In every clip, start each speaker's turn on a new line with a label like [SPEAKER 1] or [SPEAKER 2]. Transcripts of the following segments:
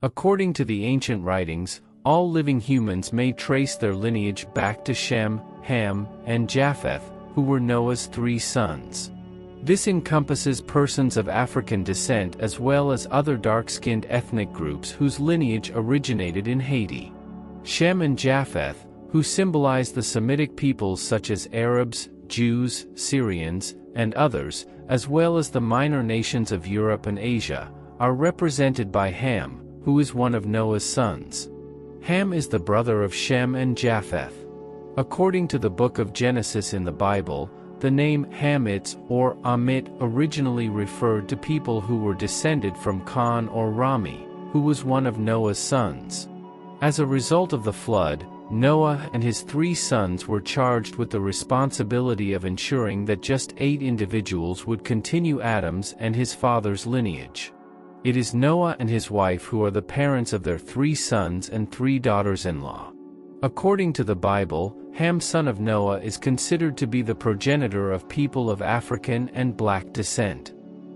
[SPEAKER 1] According to the ancient writings, all living humans may trace their lineage back to Shem, Ham, and Japheth, who were Noah's 3 sons. This encompasses persons of African descent as well as other dark-skinned ethnic groups whose lineage originated in Haiti. Shem and Japheth, who symbolize the Semitic peoples such as Arabs, Jews, Syrians, and others, as well as the minor nations of Europe and Asia, are represented by Ham, who is one of Noah's sons. Ham is the brother of Shem and Japheth. According to the Book of Genesis in the Bible, the name Hamites or Amit originally referred to people who were descended from Khan or Rami, who was one of Noah's sons. As a result of the flood, Noah and his 3 sons were charged with the responsibility of ensuring that just 8 individuals would continue Adam's and his father's lineage. It is Noah and his wife who are the parents of their 3 sons and 3 daughters-in-law. According to the Bible, Ham, son of Noah, is considered to be the progenitor of people of African and black descent.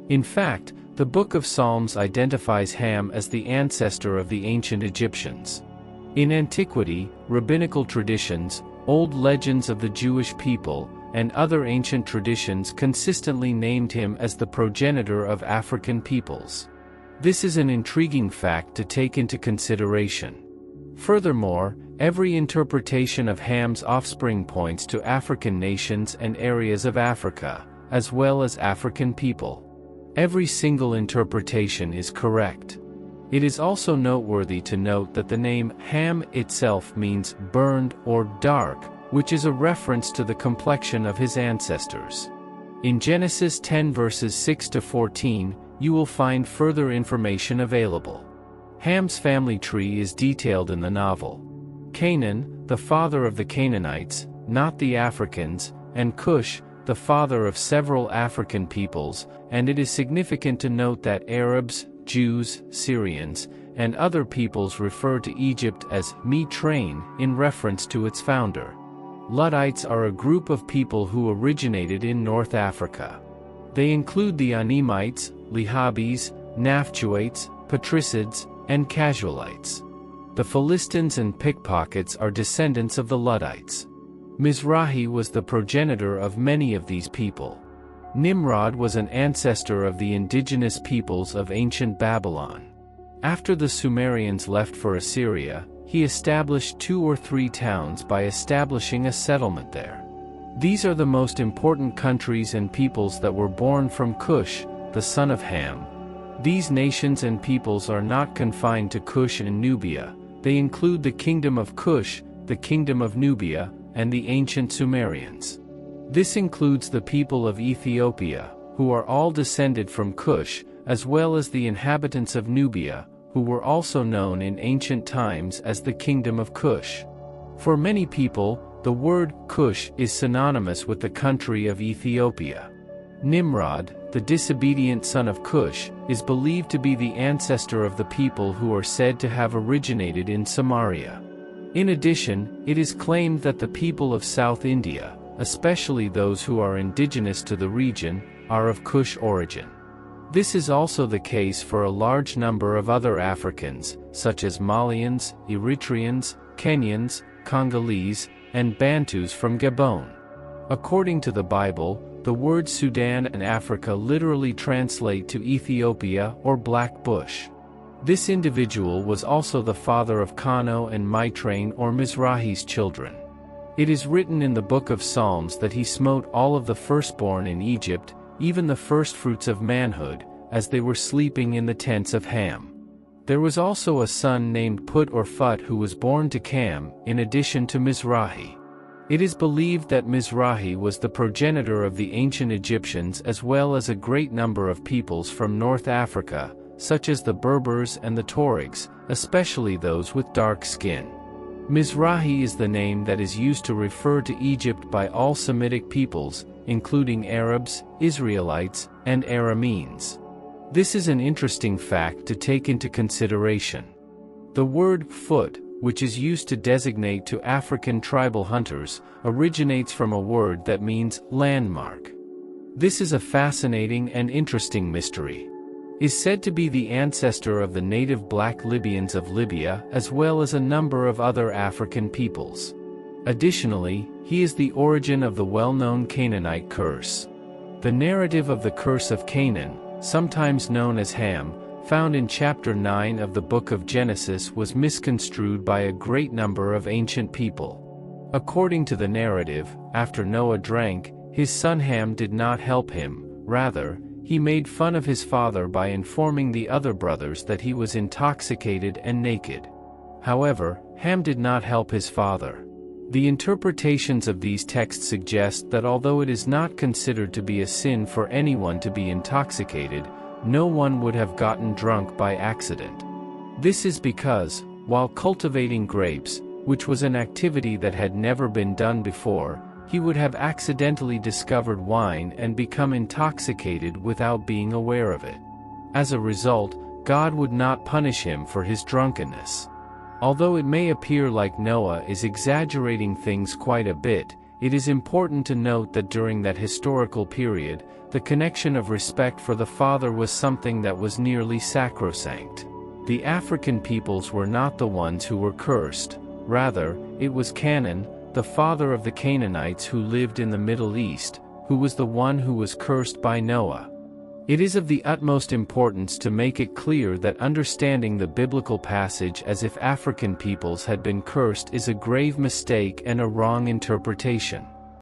[SPEAKER 1] In fact, the Book of Psalms identifies Ham as the ancestor of the ancient Egyptians. In antiquity, rabbinical traditions, old legends of the Jewish people, and other ancient traditions consistently named him as the progenitor of African peoples. This is an intriguing fact to take into consideration. Furthermore, every interpretation of Ham's offspring points to African nations and areas of Africa, as well as African people. Every single interpretation is correct. It is also noteworthy to note that the name Ham itself means burned or dark, which is a reference to the complexion of his ancestors. In Genesis 10 verses 6 to 14, you will find further information available. Ham's family tree is detailed in the novel. Canaan, the father of the Canaanites, not the Africans, and Cush, the father of several African peoples, and it is significant to note that Arabs, Jews, Syrians, and other peoples refer to Egypt as Mitrain in reference to its founder. Luddites are a group of people who originated in North Africa. They include the Anemites, Lehabes, Naphtuates, Patricids, and Casualites. The Philistines and pickpockets are descendants of the Luddites. Mizrahi was the progenitor of many of these people. Nimrod was an ancestor of the indigenous peoples of ancient Babylon. After the Sumerians left for Assyria, he established 2 or 3 towns by establishing a settlement there. These are the most important countries and peoples that were born from Cush, the son of Ham. These nations and peoples are not confined to Cush and Nubia. They include the kingdom of Cush, the kingdom of Nubia, and the ancient Sumerians. This includes the people of Ethiopia, who are all descended from Cush, as well as the inhabitants of Nubia, who were also known in ancient times as the kingdom of Cush. For many people, the word Cush is synonymous with the country of Ethiopia. Nimrod, the disobedient son of Cush, is believed to be the ancestor of the people who are said to have originated in Samaria. In addition, it is claimed that the people of South India, especially those who are indigenous to the region, are of Cush origin. This is also the case for a large number of other Africans, such as Malians, Eritreans, Kenyans, Congolese, and Bantus from Gabon. According to the Bible, the words Sudan and Africa literally translate to Ethiopia or Black Bush. This individual was also the father of Kano and Mitrain or Mizrahi's children. It is written in the Book of Psalms that he smote all of the firstborn in Egypt, even the firstfruits of manhood, as they were sleeping in the tents of Ham. There was also a son named Put or Phut who was born to Cam, in addition to Mizrahi. It is believed that Mizrahi was the progenitor of the ancient Egyptians as well as a great number of peoples from North Africa, such as the Berbers and the Tuaregs, especially those with dark skin. Mizrahi is the name that is used to refer to Egypt by all Semitic peoples, including Arabs, Israelites, and Arameans. This is an interesting fact to take into consideration. The word foot, which is used to designate to African tribal hunters, originates from a word that means landmark. This is a fascinating and interesting mystery. is said to be the ancestor of the native black Libyans of Libya as well as a number of other African peoples. Additionally, he is the origin of the well-known Canaanite curse. The narrative of the curse of Canaan, sometimes known as Ham, found in chapter 9 of the Book of Genesis was misconstrued by a great number of ancient people. According to the narrative, after Noah drank, his son Ham did not help him, rather, he made fun of his father by informing the other brothers that he was intoxicated and naked. However, Ham did not help his father. The interpretations of these texts suggest that although it is not considered to be a sin for anyone to be intoxicated, no one would have gotten drunk by accident. This is because, while cultivating grapes, which was an activity that had never been done before, he would have accidentally discovered wine and become intoxicated without being aware of it. As a result, God would not punish him for his drunkenness. Although it may appear like Noah is exaggerating things quite a bit, it is important to note that during that historical period, the connection of respect for the father was something that was nearly sacrosanct. The African peoples were not the ones who were cursed, rather, it was Canaan, the father of the Canaanites who lived in the Middle East, who was the one who was cursed by Noah. It is of the utmost importance to make it clear that understanding the biblical passage as if African peoples had been cursed is a grave mistake and a wrong interpretation.